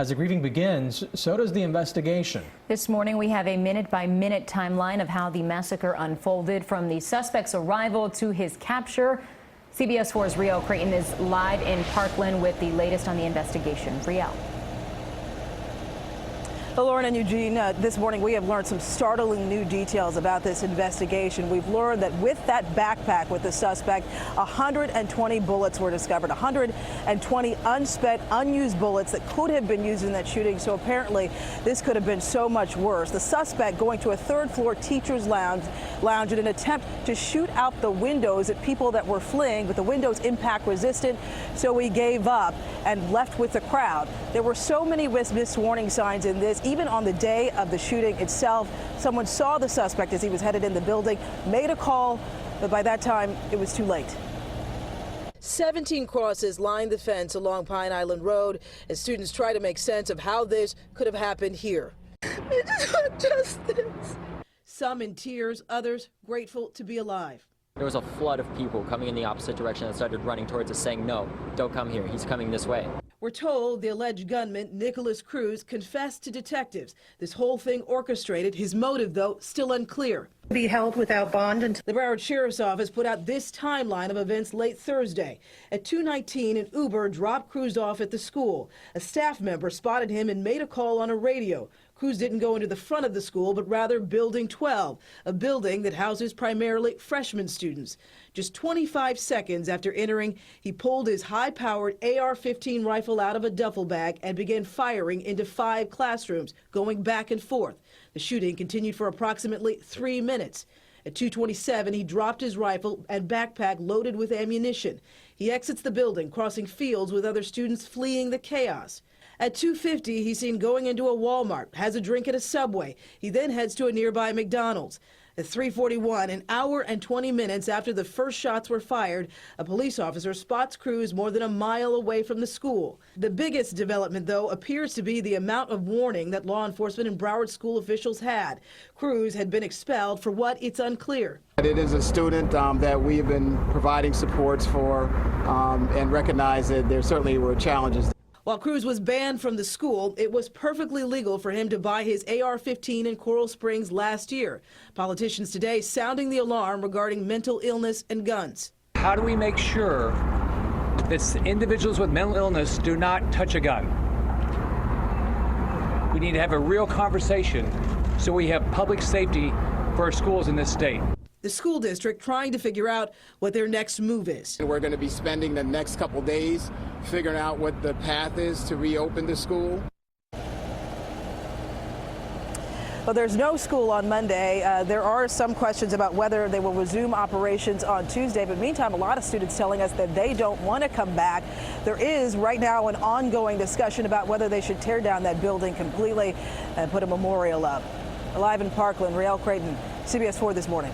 As the grieving begins, so does the investigation. This morning, we have a minute-by-minute timeline of how the massacre unfolded, from the suspect's arrival to his capture. CBS 4's Riel Creighton is live in Parkland with the latest on the investigation. Riel. Well, Lauren and Eugene, this morning we have learned some startling new details about this investigation. We've learned that with that backpack with the suspect, 120 bullets were discovered, 120 unspent, unused bullets that could have been used in that shooting. So apparently this could have been so much worse. The suspect going to a third-floor teacher's lounge in an attempt to shoot out the windows at people that were fleeing, but the windows impact resistant, so he gave up and left with the crowd. There were so many missed warning signs in this. Even on the day of the shooting itself, someone saw the suspect as he was headed in the building, made a call, but by that time it was too late. 17 crosses line the fence along Pine Island Road as students try to make sense of how this could have happened here. It's not justice. Some in tears, others grateful to be alive. There was a flood of people coming in the opposite direction that started running towards us, saying, "No, don't come here. He's coming this way." We're told the alleged gunman, Nikolas Cruz, confessed to detectives. This whole thing orchestrated. His motive, though, still unclear. Be held without bond until the Broward Sheriff's Office put out this timeline of events late Thursday. At 2:19, an Uber dropped Cruz off at the school. A staff member spotted him and made a call on a radio. Cruz didn't go into the front of the school, but rather Building 12, a building that houses primarily freshman students. Just 25 seconds after entering, he pulled his high-powered AR-15 rifle out of a duffel bag and began firing into 5 classrooms, going back and forth. The shooting continued for approximately 3 minutes. At 2:27, he dropped his rifle and backpack loaded with ammunition. He exits the building, crossing fields with other students fleeing the chaos. At 2:50, he's seen going into a Walmart, has a drink at a Subway. He then heads to a nearby McDonald's. At 3:41, an hour and 20 minutes after the first shots were fired, a police officer spots Cruz more than a mile away from the school. The biggest development, though, appears to be the amount of warning that law enforcement and Broward school officials had. Cruz had been expelled for what? It's unclear. It is a student that we have been providing supports for and recognize that there certainly were challenges. While Cruz was banned from the school, it was perfectly legal for him to buy his AR-15 in Coral Springs last year. Politicians today sounding the alarm regarding mental illness and guns. How do we make sure that individuals with mental illness do not touch a gun? We need to have a real conversation so we have public safety for our schools in this state. The school district trying to figure out what their next move is. We're going to be spending the next couple days figuring out what the path is to reopen the school. Well, there's no school on Monday. There are some questions about whether they will resume operations on Tuesday. But meantime, a lot of students telling us that they don't want to come back. There is right now an ongoing discussion about whether they should tear down that building completely and put a memorial up. Live in Parkland, Riel Creighton, CBS 4 this morning.